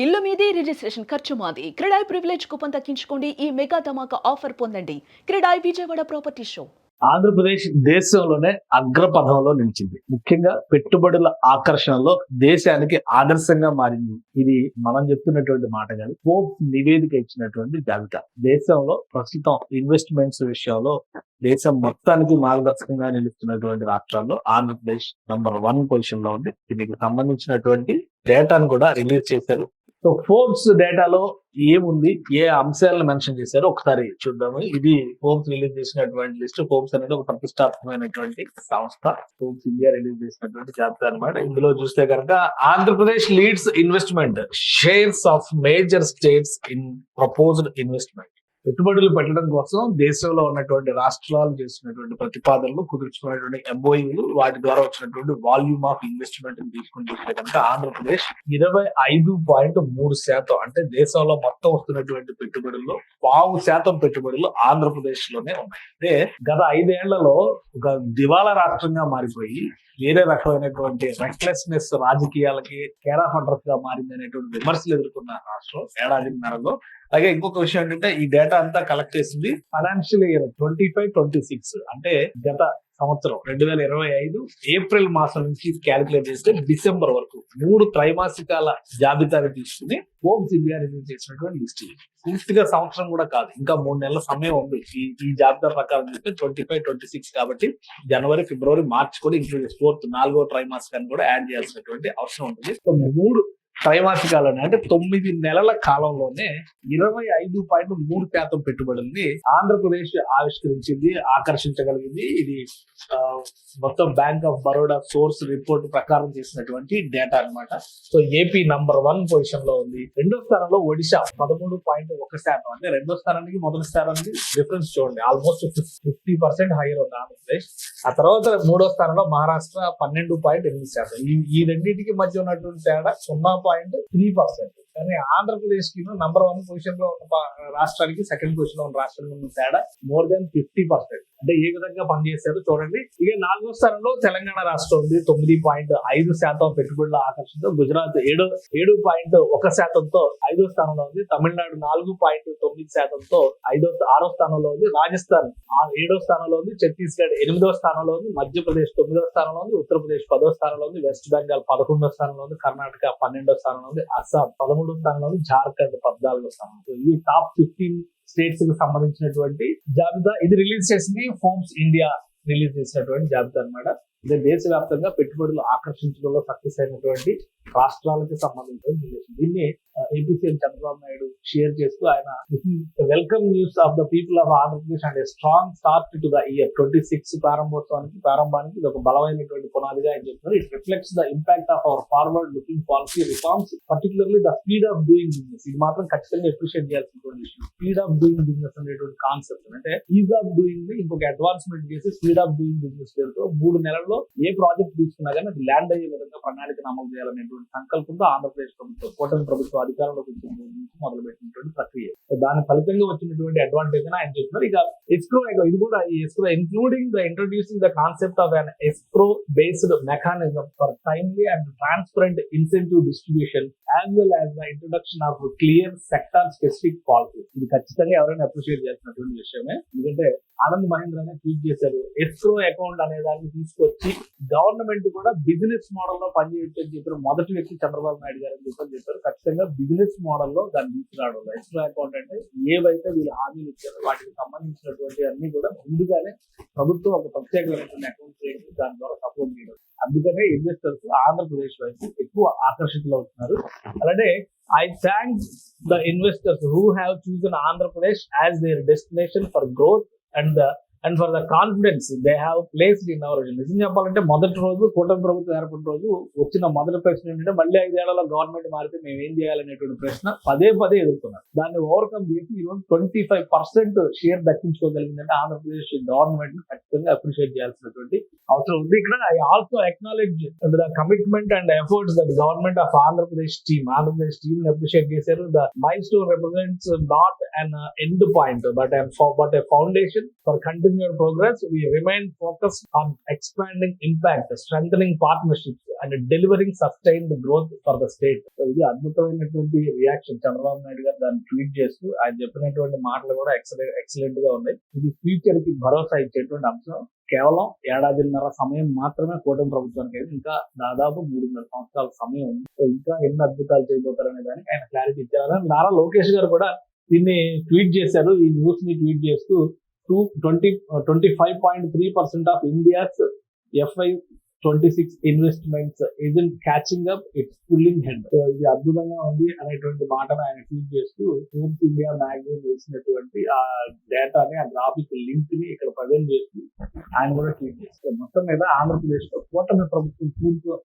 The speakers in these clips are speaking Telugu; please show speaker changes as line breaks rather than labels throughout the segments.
ఇల్లు మీది రిజిస్ట్రేషన్ ఖర్చు మాది. క్రెడాయ్ ప్రివిలేజ్ కూపన్ తగ్గించుకోండి. ఈ మెగా ధమాకా ఆఫర్ పొందండి. CREDAI Vijayawada property show.
ఆంధ్రప్రదేశ్ దేశంలోనే అగ్రపథంలో నిలిచింది. ముఖ్యంగా పెట్టుబడుల ఆకర్షణలో దేశానికి ఆదర్శంగా మారింది. ఇది మనం చెప్తున్నటువంటి మాట కాదు, ఫోర్బ్స్ నివేదిక ఇచ్చినటువంటి జాబితా. దేశంలో ప్రస్తుతం ఇన్వెస్ట్మెంట్స్ విషయంలో దేశం మొత్తానికి మార్గదర్శకంగా నిలుస్తున్నటువంటి రాష్ట్రాల్లో ఆంధ్రప్రదేశ్ నంబర్ 1 పొజిషన్ లో ఉంది. దీనికి సంబంధించినటువంటి డేటాను కూడా రిలీజ్ చేశారు. సో ఫోర్బ్స్ డేటాలో ఏముంది, ఏ అంశాలను మెన్షన్ చేశారో ఒకసారి చూద్దాము. ఇది ఫోర్బ్స్ రిలీజ్ చేసినటువంటి లిస్ట్. ఫోర్బ్స్ అనేది ఒక ప్రతిష్టాత్మకమైనటువంటి సంస్థ. ఫోర్బ్స్ ఇండియా రిలీజ్ చేసినటువంటి జాబితా అనమాట. ఇందులో చూస్తే కనుక Andhra Pradesh leads investment shares of major states in proposed investment. పెట్టుబడులు పెట్టడం కోసం దేశంలో ఉన్నటువంటి రాష్ట్రాలు చేసినటువంటి ప్రతిపాదనలు, కుదుర్చుకున్నటువంటి ఎంఓయూలు, వాటి ద్వారా వచ్చినటువంటి వాల్యూమ్ ఆఫ్ ఇన్వెస్ట్మెంట్ తీసుకుని చూస్తే కనుక ఆంధ్రప్రదేశ్ 25.3%, అంటే దేశంలో మొత్తం వస్తున్నటువంటి పెట్టుబడుల్లో 0.5% పెట్టుబడులు ఆంధ్రప్రదేశ్ లోనే ఉన్నాయి. అంటే గత 5 ఏళ్లలో ఒక దివాలా రాష్ట్రంగా మారిపోయి వేరే రకమైనటువంటి రెక్లెస్నెస్ రాజకీయాలకి కేర్ ఆఫ్ అడ్రస్ గా మారింది అనేటువంటి విమర్శలు ఎదుర్కొన్న రాష్ట్రం ఏడాదిన్నరలో. అలాగే ఇంకొక విషయం ఏంటంటే ఈ డేటా అంతా కలెక్ట్ చేసింది ఫైనాన్షియల్ ఇయర్ 25-26, అంటే గత సంవత్సరం 2025 ఏప్రిల్ మాసం నుంచి క్యాలిక్యులేట్ చేస్తే డిసెంబర్ వరకు 3 త్రైమాసికాల జాబితాను తీసుకుని ఫోర్బ్స్ ఇండియా రిలీజ్ చేసినటువంటి లిస్ట్. పూర్తిగా సంవత్సరం కూడా కాదు, ఇంకా 3 నెలల సమయం ఉంది. ఈ జాబితా ప్రకారం చూస్తే 25-26 కాబట్టి జనవరి, ఫిబ్రవరి, మార్చ్ కూడా ఇంక్లూడ్ 4వ త్రైమాసికాన్ని కూడా యాడ్ చేయాల్సినటువంటి అవసరం ఉంటుంది. సో 3 త్రైమాసికాలోనే, అంటే 9 నెలల కాలంలోనే 25.3% పెట్టుబడుల్ని ఆంధ్రప్రదేశ్ ఆవిష్కరించింది, ఆకర్షించగలిగింది. ఇది మొత్తం bank of Baroda source report ప్రకారం చేసినటువంటి డేటా అన్నమాట. సో ఏపీ నంబర్ 1 పొజిషన్ లో ఉంది. రెండో స్థానంలో ఒడిశా 13.1%, అంటే రెండో స్థానానికి మొదటి స్థానానికి డిఫరెన్స్ చూడండి, ఆల్మోస్ట్ 50% హైయర్ ఉంది ఆంధ్రప్రదేశ్. ఆ తర్వాత మూడో స్థానంలో మహారాష్ట్ర 12.8%. ఈ రెండింటికి మధ్య ఉన్నటువంటి తేడా 0.3%. కానీ ఆంధ్రప్రదేశ్ కి నంబర్ 1 పొజిషన్ లో ఉన్న రాష్ట్రానికి సెకండ్ పొజిషన్ లో ఉన్న రాష్ట్రానికి ఉన్న తేడా మోర్ దాన్ 50%. అంటే ఏ విధంగా పనిచేశారో చూడండి. ఇక 4వ స్థానంలో తెలంగాణ రాష్ట్రం ఉంది 9.5% పెట్టుబడుల ఆకర్షణతో. గుజరాత్ 7.1%తో 5వ స్థానంలో ఉంది. తమిళనాడు 4.9%తో 6వ స్థానంలో ఉంది. రాజస్థాన్ 7వ స్థానంలో ఉంది. ఛత్తీస్గఢ్ 8వ స్థానంలో ఉంది. మధ్యప్రదేశ్ 9వ స్థానంలో ఉంది. ఉత్తరప్రదేశ్ 10వ స్థానంలో ఉంది. వెస్ట్ బెంగాల్ 11వ స్థానంలో ఉంది. కర్ణాటక 12వ స్థానంలో ఉంది. అస్సాం 13వ స్థానంలో ఉంది. జార్ఖండ్ 14వ స్థానంలో. ఈ టాప్ 15 స్టేట్స్ కి సంబంధించినటువంటి జాబితా. ఇది రిలీజ్ చేసింది ఫోర్బ్స్ ఇండియా రిలీజ్ చేసినటువంటి జాబితా అన్నమాట. ఇదే దేశవ్యాప్తంగా పెట్టుబడులు ఆకర్షించడంలో సక్సెస్ అయినటువంటి రాష్ట్రాలకు సంబంధించిన రిలేషన్. దీన్ని AP CM Chandrababu Naidu share చేస్తూ ఆయన welcome news of the people of Andhra Pradesh and strong start to the year 26 ప్రారంభానికి ఇది ఒక బలమైనటువంటి పునాదిగా ఆయన చెప్తున్నారు. It reflects the impact of our forward looking policy reforms, particularly the speed of doing business. ఇది మాత్రం ఖచ్చితంగా అప్రిషియేట్ చేయాల్సినటువంటి విషయం. స్పీడ్ ఆఫ్ డూయింగ్ బిజినెస్ అనేటువంటి కాన్సెప్ట్, అంటే ఈజ్ ఆఫ్ డూయింగ్ ఇంకొక అడ్వాన్స్మెంట్ చేసి స్పీడ్ ఆఫ్ డూయింగ్ బిజినెస్ పేరుతో 3 నెలల్లో ఏ ప్రాజెక్ట్ తీసుకున్నా కానీ అది ల్యాండ్ అయ్యే విధంగా ప్రణాళికను అమలు చేయాలనేటువంటి సంకల్పంతో ఆంధ్రప్రదేశ్ ప్రభుత్వం, కూటమి ప్రభుత్వం అధికారంలోకి వచ్చిన నుంచి మొదలుపెట్టినటువంటి ప్రక్రియ. దాని ఫలితంగా వచ్చినటువంటి అడ్వాంటేజ్ అని ఆయన చెప్తున్నారు. ఇక ఎస్క్రో, ఇది కూడా ఈ escrow including the introducing the concept of an escrow based mechanism for timely and transparent incentive distribution as well as the introduction of clear sector specific policy. ఇది ఖచ్చితంగా ఎవరైనా అప్రిషియేట్ చేసినటువంటి విషయమే. ఎందుకంటే ఆనంద్ మహేంద్ర అనే ట్వీట్ చేశారు, ఎస్క్రో అకౌంట్ అనే దాన్ని తీసుకొచ్చి గవర్నమెంట్ కూడా బిజినెస్ మోడల్ లో పనిచేయచ్చు అని చెప్పారు. మొదటి వ్యక్తి చంద్రబాబు నాయుడు గారు అని చెప్పారు. ఖచ్చితంగా బిజినెస్ మోడల్ లో దాన్ని తీసుకురావడం. ఎస్క్రో అకౌంట్ అంటే ఏవైతే వీళ్ళు హామీలు ఇచ్చారో వాటికి సంబంధించినటువంటి అన్ని కూడా ముందుగానే ప్రభుత్వం ఒక ప్రత్యేకమైనటువంటి అకౌంట్ చేసి దాని ద్వారా సపోర్ట్ చేయడం. అందుకనే ఇన్వెస్టర్స్ ఆంధ్రప్రదేశ్ వైపు ఎక్కువ ఆకర్షితులు అవుతున్నారు. అలానే I thank the investors who have chosen Andhra Pradesh as their destination for growth and for the confidence they have placed in our region. నిజం చెప్పాలంటే మొదటి రోజు కూటమి ప్రభుత్వం ఏర్పడిన రోజు వచ్చిన మొదటి ప్రశ్న ఏంటంటే మళ్ళీ 5 ఏళ్లలో గవర్నమెంట్ మారితే మేము ఏం చేయాలనేటువంటి ప్రశ్న పదే ఎదుర్కొన్నారు. దాన్ని ఓవర్కమ్ చేసి ఈరోజు 25% షేర్ దక్కించుకోగలిగిందంటే ఆంధ్రప్రదేశ్ గవర్నమెంట్ ఖచ్చితంగా అప్రిషియేట్ చేయాల్సినటువంటి అవసరం ఉంది. ఇక్కడ I also acknowledge the commitment and efforts that government of Andhra Pradesh team ని అప్రిషియేట్ చేశారు. The mile stone represents not an end point but a foundation for continuous continued progress, we remain focused on expanding impact, strengthening partnerships and delivering sustained growth for the state. So ఇది అద్భుతమైనటువంటి రియాక్షన్ చంద్రబాబు నాయుడు గారు దాన్ని ట్వీట్ చేస్తూ ఆయన చెప్పినటువంటి మాటలు కూడా ఎక్సలెంట్ గా ఉన్నాయి. ఇది ఫ్యూచర్ కి భరోసా ఇచ్చేటువంటి అంశం. కేవలం ఏడాదిన్నర సమయం మాత్రమే కూటమి ప్రభుత్వానికి అయితే ఇంకా దాదాపు 3.5 సంవత్సరాల సమయం ఉంది. సో ఇంకా ఎన్ని అద్భుతాలు చేయబోతారనే దానికి ఆయన క్లారిటీ ఇచ్చారు. నారా లోకేష్ గారు కూడా దీన్ని ట్వీట్ చేశారు. ఈ న్యూస్ ని ట్వీట్ చేస్తూ 25.3% of India's FY26 investments isn't catching up, it's pulling head. So ఇది అద్భుతంగా ఉంది అనేటువంటి మాటను ఆయన ట్వీట్ చేస్తూ ఫోర్బ్స్ ఇండియా మ్యాగజైన్ వేసినటువంటి ఆ డేటాని, ఆ గ్రాఫిక్ లింక్ ని ఇక్కడ ప్రజెంట్ చేస్తూ ఆయన కూడా ట్వీట్ చేస్తారు. మొత్తం మీద ఆంధ్రప్రదేశ్ లో కూటమి ప్రభుత్వం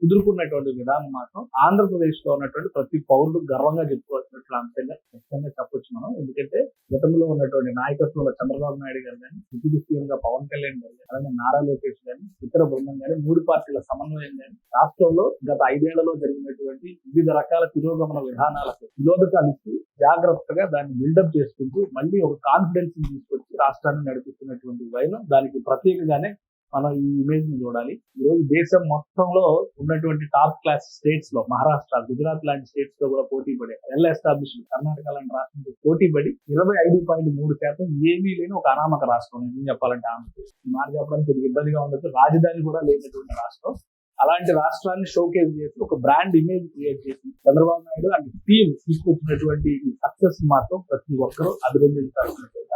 కుదురుకున్నటువంటి విధానం మాత్రం ఆంధ్రప్రదేశ్ లో ఉన్నటువంటి ప్రతి పౌరుడు గర్వంగా చెప్పుకోవాల్సినటువంటి అంశంగా ఖచ్చితంగా చెప్పొచ్చు మనం. ఎందుకంటే కూటమిలో ఉన్నటువంటి నాయకత్వంలో చంద్రబాబు నాయుడు గారు కానీ, డిప్యూటీ సీఎం గా పవన్ కళ్యాణ్ గారు కానీ, అలాగే నారా లోకేష్ గాని, ఇతర బృందం కానీ, 3 పార్టీల సమన్వయం కానీ, రాష్ట్రంలో గత 5 ఏళ్లలో జరిగినటువంటి వివిధ రకాల తిరోగమన విధానాలకు విరోధకాలు ఇస్తూ జాగ్రత్తగా దాన్ని బిల్డప్ చేసుకుంటూ మళ్ళీ ఒక కాన్ఫిడెన్స్ తీసుకొచ్చి రాష్ట్రాన్ని నడిపిస్తున్నటువంటి వైన దానికి ప్రత్యేకంగానే మనం ఈ ఇమేజ్ ని చూడాలి. ఈ రోజు దేశం మొత్తంలో ఉన్నటువంటి టాప్ క్లాస్ స్టేట్స్ లో మహారాష్ట్ర, గుజరాత్ లాంటి స్టేట్స్ లో కూడా పోటీ పడే, వెల్ ఎస్టాబ్లిష్డ్ కర్ణాటక లాంటి రాష్ట్రంతో పోటీ పడి 25.3% ఏమీ లేని ఒక అనామక రాష్ట్రం. ఏం చెప్పాలంటే ఆంధ్రప్రదేశ్ ఈ మాట చెప్పడానికి కొద్దిగా ఇబ్బందిగా ఉండొచ్చు. రాజధాని కూడా లేనటువంటి రాష్ట్రం. అలాంటి రాష్ట్రాన్ని షోకేస్ చేసి ఒక బ్రాండ్ ఇమేజ్ క్రియేట్ చేసి చంద్రబాబు నాయుడు అండ్ టీమ్ తీసుకొచ్చినటువంటి సక్సెస్ మాత్రం ప్రతి ఒక్కరూ అభినందించాల్సినటువంటి